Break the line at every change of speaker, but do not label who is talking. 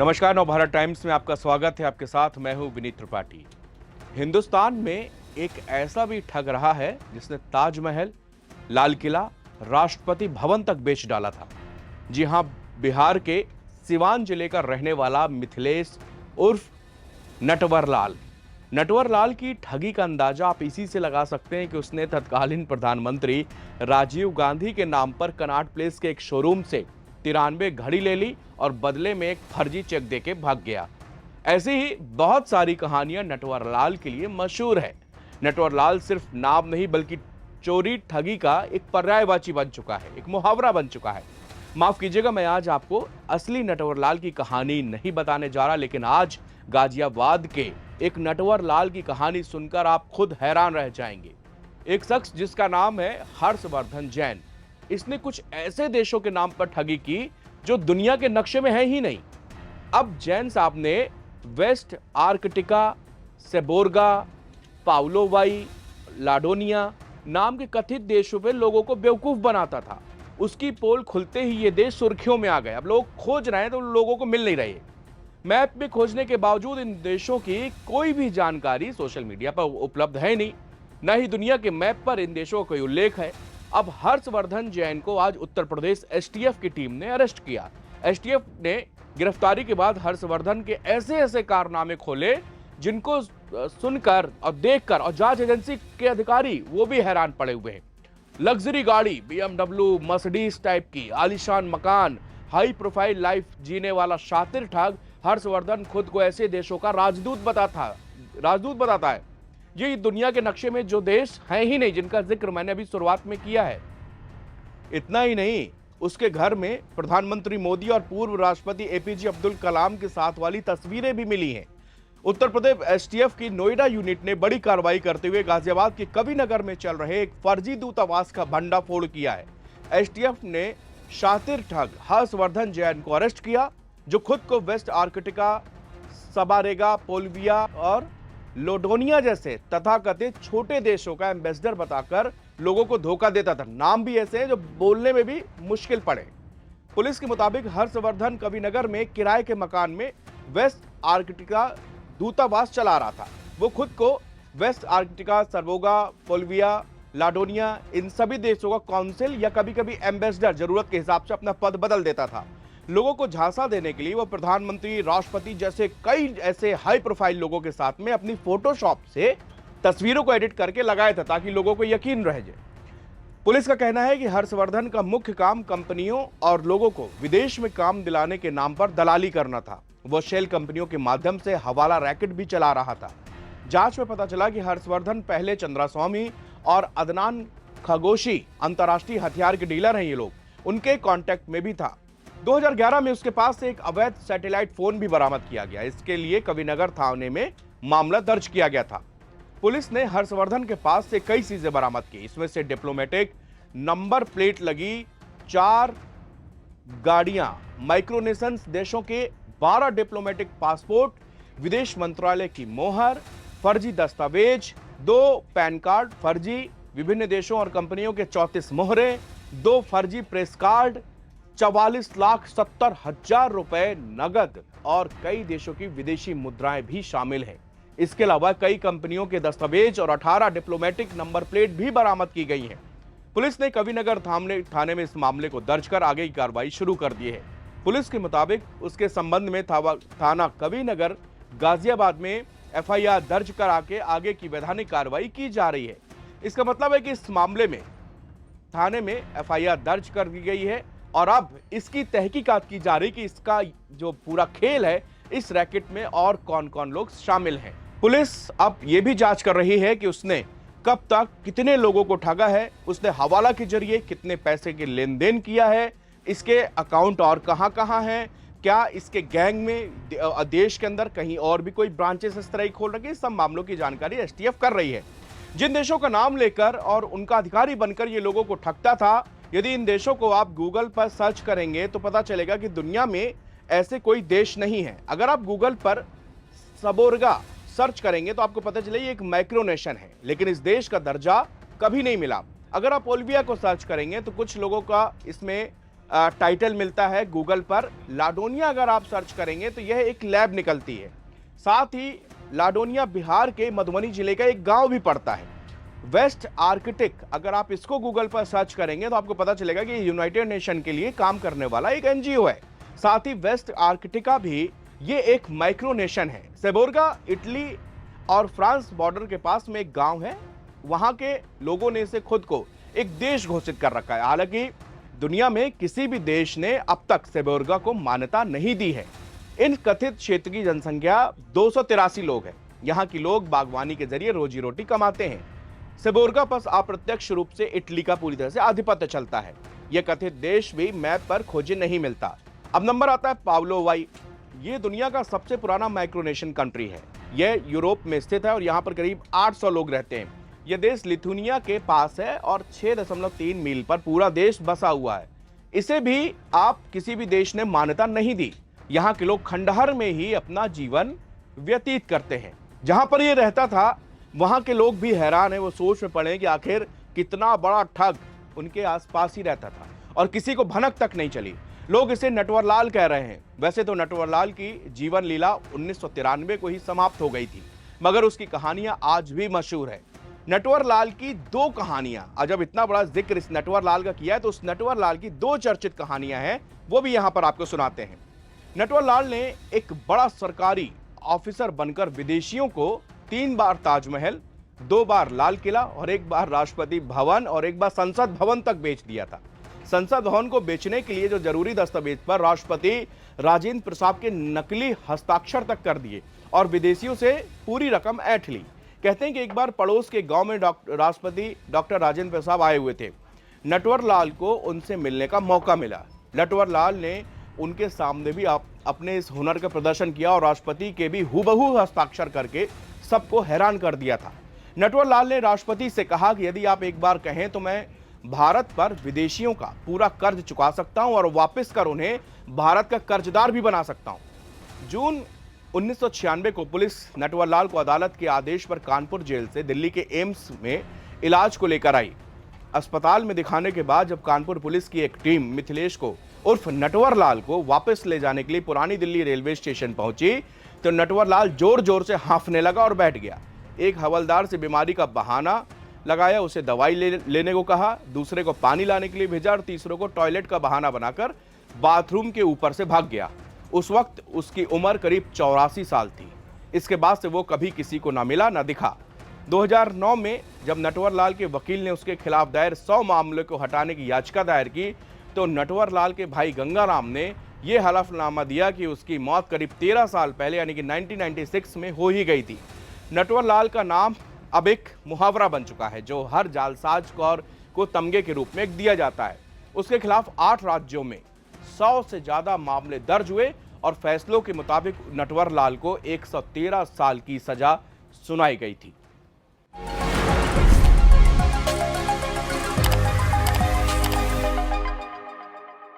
नमस्कार, नवभारत टाइम्स में आपका स्वागत है। आपके साथ मैं हूं विनीत त्रिपाठी। हिंदुस्तान में एक ऐसा भी ठग रहा है जिसने ताजमहल, लाल किला, राष्ट्रपति भवन तक बेच डाला था। जी हां, बिहार के सिवान जिले का रहने वाला मिथिलेश उर्फ नटवरलाल। नटवरलाल की ठगी का अंदाजा आप इसी से लगा सकते हैं कि उसने तत्कालीन प्रधानमंत्री राजीव गांधी के नाम पर कनॉट प्लेस के एक शोरूम से 93 घड़ी ले ली और बदले में एक फर्जी चेक देके भाग गया। ऐसी ही बहुत सारी कहानियां नटवरलाल के लिए मशहूर है। नटवरलाल सिर्फ नाम नहीं बल्कि चोरी ठगी का एक पर्यायवाची बन चुका है, एक मुहावरा बन चुका है। माफ कीजिएगा, मैं आज आपको असली नटवरलाल की कहानी नहीं बताने जा रहा, लेकिन आज गाजियाबाद के एक नटवरलाल की कहानी सुनकर आप खुद हैरान रह जाएंगे। एक शख्स जिसका नाम है हर्षवर्धन जैन। इसने कुछ ऐसे देशों के नाम पर ठगी की जो दुनिया के नक्शे में है ही नहीं। अब जैन साहब ने वेस्ट आर्कटिका, सेबोर्गा, पाउलोवाई, लाडोनिया नाम के कथित देशों पे लोगों को बेवकूफ बनाता था। उसकी पोल खुलते ही ये देश सुर्खियों में आ गए। अब लोग खोज रहे हैं तो लोगों को मिल नहीं रही है। मैप में खोजने के बावजूद इन देशों की कोई भी जानकारी सोशल मीडिया पर उपलब्ध है नहीं, न ही दुनिया के मैप पर इन देशों का कोई उल्लेख है। अब हर्षवर्धन जैन को आज उत्तर प्रदेश एसटीएफ की टीम ने अरेस्ट किया। एसटीएफ ने गिरफ्तारी के बाद हर्षवर्धन के ऐसे ऐसे कारनामे खोले जिनको सुनकर और देखकर और जांच एजेंसी के अधिकारी वो भी हैरान पड़े हुए हैं। लग्जरी गाड़ी, बीएमडब्ल्यू, मर्सिडीज टाइप की, आलीशान मकान, हाई प्रोफाइल लाइफ जीने वाला शातिर ठग हर्षवर्धन खुद को ऐसे देशों का राजदूत बताता है। ये दुनिया के नक्शे में जो देश हैं ही नहीं, जिनका जिक्र मैंने अभी शुरुआत में किया है। इतना ही नहीं, उसके घर में प्रधानमंत्री मोदी और पूर्व राष्ट्रपति एपीजे अब्दुल कलाम के साथ वाली तस्वीरें भी मिली हैं। उत्तर प्रदेश एसटीएफ की नोएडा यूनिट ने बड़ी कार्रवाई करते हुए गाजियाबाद के कविनगर में चल रहे एक फर्जी दूतावास का भंडाफोड़ किया है। एसटीएफ ने शातिर ठग हर्षवर्धन जैन को अरेस्ट किया, जो खुद को वेस्ट आर्कटिका, सबारेगा, पोल्विया और लोडोनिया जैसे तथाकथित छोटे देशों का एम्बेसडर बताकर लोगों को धोखा देता था। नाम भी ऐसे हैं जो बोलने में भी मुश्किल पड़े। पुलिस के मुताबिक हर्षवर्धन कविनगर में किराए के मकान में वेस्ट आर्कटिका दूतावास चला रहा था। वो खुद को वेस्ट आर्कटिका, सर्वोगा, पोल्विया, लाडोनिया इन सभी देशों का काउंसिल या कभी कभी एम्बेसडर जरूरत के हिसाब से अपना पद बदल देता था। लोगों को झांसा देने के लिए वो प्रधानमंत्री, राष्ट्रपति जैसे कई ऐसे हाई प्रोफाइल लोगों के साथ में अपनी फोटोशॉप से तस्वीरों को एडिट करके लगाया था ताकि लोगों को यकीन रह जाए। पुलिस का कहना है कि हर्षवर्धन का मुख्य काम कंपनियों और लोगों को विदेश में काम दिलाने के नाम पर दलाली करना था। वो शेल कंपनियों के माध्यम से हवाला रैकेट भी चला रहा था। जांच में पता चला कि हर्षवर्धन पहले चंद्रास्वामी और अदनान खगोशी अंतर्राष्ट्रीय हथियार के डीलर हैं। ये लोग उनके कॉन्टेक्ट में भी था। 2011 में उसके पास से एक अवैध सैटेलाइट फोन भी बरामद किया गया। इसके लिए कविनगर थाने में मामला दर्ज किया गया था। पुलिस ने हर्षवर्धन के पास से कई चीजें बरामद की। इसमें से डिप्लोमेटिक नंबर प्लेट लगी 4 गाड़ियां, माइक्रोनेशन देशों के 12 डिप्लोमेटिक पासपोर्ट, विदेश मंत्रालय की मोहर, फर्जी दस्तावेज, 2 पैन कार्ड फर्जी, विभिन्न देशों और कंपनियों के 34 मोहरे, 2 फर्जी प्रेस कार्ड, 44,70,000 रुपए नगद और कई देशों की विदेशी मुद्राएं भी शामिल हैं। इसके अलावा कई कंपनियों के दस्तावेज और 18 डिप्लोमेटिक नंबर प्लेट भी बरामद की गई हैं। पुलिस ने कविनगर थाने में इस मामले को दर्ज कर आगे की कार्रवाई शुरू कर दी है। पुलिस के मुताबिक उसके संबंध में थाना कविनगर गाजियाबाद में एफआईआर दर्ज करा के आगे की वैधानिक कार्रवाई की जा रही है। इसका मतलब है कि इस मामले में थाने में एफआईआर दर्ज कर दी गई है और अब इसकी तहकीकात की जा रही कि इसका जो पूरा खेल है, इस रैकेट में और कौन कौन लोग शामिल हैं। पुलिस अब यह भी जांच कर रही है कि उसने कब तक कितने लोगों को ठगा है, उसने हवाला के जरिए कितने पैसे के लेन देन किया है, इसके अकाउंट और कहां हैं, क्या इसके गैंग में देश के अंदर कहीं और भी कोई ब्रांचेस इस तरह खोल रखी है। सब मामलों की जानकारी एसटीएफ कर रही है। जिन देशों का नाम लेकर और उनका अधिकारी बनकर ये लोगों को ठगता था, यदि इन देशों को आप गूगल पर सर्च करेंगे तो पता चलेगा कि दुनिया में ऐसे कोई देश नहीं है। अगर आप गूगल पर सबोर्गा सर्च करेंगे तो आपको पता चलेगा ये एक माइक्रोनेशन है, लेकिन इस देश का दर्जा कभी नहीं मिला। अगर आप ओल्विया को सर्च करेंगे तो कुछ लोगों का इसमें टाइटल मिलता है गूगल पर। लाडोनिया अगर आप सर्च करेंगे तो यह एक लैब निकलती है। साथ ही लाडोनिया बिहार के मधुबनी जिले का एक गांव भी पड़ता है। वेस्ट आर्कटिक अगर आप इसको गूगल पर सर्च करेंगे तो आपको पता चलेगा कि यूनाइटेड नेशन के लिए काम करने वाला एक एनजीओ है। साथ ही वेस्ट आर्कटिका भी ये एक माइक्रोनेशन है। सेबोर्गा इटली और फ्रांस बॉर्डर के पास में एक गांव है। वहां के लोगों ने इसे खुद को एक देश घोषित कर रखा है। हालांकि दुनिया में किसी भी देश ने अब तक सेबोर्गा को मान्यता नहीं दी है। इन कथित क्षेत्र की जनसंख्या 283 लोग है। यहाँ के लोग बागवानी के जरिए रोजी रोटी कमाते हैं। सेबोर्गा पर अप्रत्यक्ष रूप से इटली का पूरी तरह से आधिपत्य चलता है। यह कथित देश भी मैप पर खोजे नहीं मिलता। अब नंबर आता है पावलोवाई। ये दुनिया का सबसे पुराना माइक्रोनेशन कंट्री है। यह यूरोप में स्थित है और यहाँ पर करीब 800 लोग रहते हैं। यह देश लिथुनिया के पास है और 6.3 मील पर पूरा देश बसा हुआ है। इसे भी आप किसी भी देश ने मान्यता नहीं दी। यहाँ के लोग खंडहर में ही अपना जीवन व्यतीत करते हैं। जहां पर ये रहता था वहां के लोग भी हैरान है। वो सोच में पड़े कि आखिर कितना बड़ा ठग उनके आसपास ही रहता था और किसी को भनक तक नहीं चली। लोग इसे नटवरलाल कह रहे हैं। वैसे तो नटवरलाल की जीवन लीला 1993 को ही समाप्त हो गई थी, मगर उसकी कहानियां आज भी मशहूर है। नटवरलाल की 2 कहानियां, और जब इतना बड़ा जिक्र इस नटवरलाल का किया है तो उस नटवरलाल की 2 चर्चित कहानियां हैं, वो भी यहां पर आपको सुनाते हैं। नटवरलाल ने एक बड़ा सरकारी ऑफिसर बनकर विदेशियों को 3 बार ताजमहल, 2 बार लाल किला और 1 बार राष्ट्रपति भवन और 1 बार संसद भवन तक बेच दिया था। संसद भवन को बेचने के लिए जो जरूरी दस्तावेज पर राष्ट्रपति राजेंद्र प्रसाद के नकली हस्ताक्षर तक कर दिए और विदेशियों से पूरी रकम ऐंठ ली। कहते हैं कि एक बार पड़ोस के गांव में राष्ट्रपति डॉक्टर राजेंद्र प्रसाद आए हुए थे। नटवरलाल को उनसे मिलने का मौका मिला। नटवरलाल ने उनके सामने भी अपने इस हुनर का प्रदर्शन किया और राष्ट्रपति के भी हुबहू हस्ताक्षर करके सबको हैरान कर दिया था। नटवरलाल ने राष्ट्रपति से कहा कि यदि आप एक बार कहें तो मैं भारत पर विदेशियों का पूरा कर्ज चुका सकता हूं और वापस कर उन्हें भारत का कर्जदार भी बना सकता हूं। जून 1996 को पुलिस नटवरलाल को अदालत के आदेश पर कानपुर जेल से दिल्ली के एम्स में इलाज को लेकर आई। अस्पताल में दिखाने के बाद जब कानपुर पुलिस की एक टीम मिथिलेश को उर्फ नटवरलाल को वापस ले जाने के लिए पुरानी दिल्ली रेलवे स्टेशन पहुंची तो नटवरलाल जोर जोर से हांफने लगा और बैठ गया। एक हवलदार से बीमारी का बहाना लगाया, उसे दवाई लेने को कहा, दूसरे को पानी लाने के लिए भेजा और तीसरे को टॉयलेट का बहाना बनाकर बाथरूम के ऊपर से भाग गया। उस वक्त उसकी उम्र करीब 84 साल थी। इसके बाद से वो कभी किसी को ना मिला ना दिखा। 2009 में जब नटवरलाल के वकील ने उसके खिलाफ दायर 100 मामले को हटाने की याचिका दायर की तो नटवरलाल के भाई गंगाराम ने यह हलफनामा दिया कि उसकी मौत करीब 13 साल पहले यानी कि 1996 में हो ही गई थी। नटवरलाल का नाम अब एक मुहावरा बन चुका है जो हर जालसाज को तमगे के रूप में दिया जाता है। उसके खिलाफ 8 राज्यों में 100 से ज्यादा मामले दर्ज हुए और फैसलों के मुताबिक नटवरलाल को 113 साल की सजा सुनाई गई थी।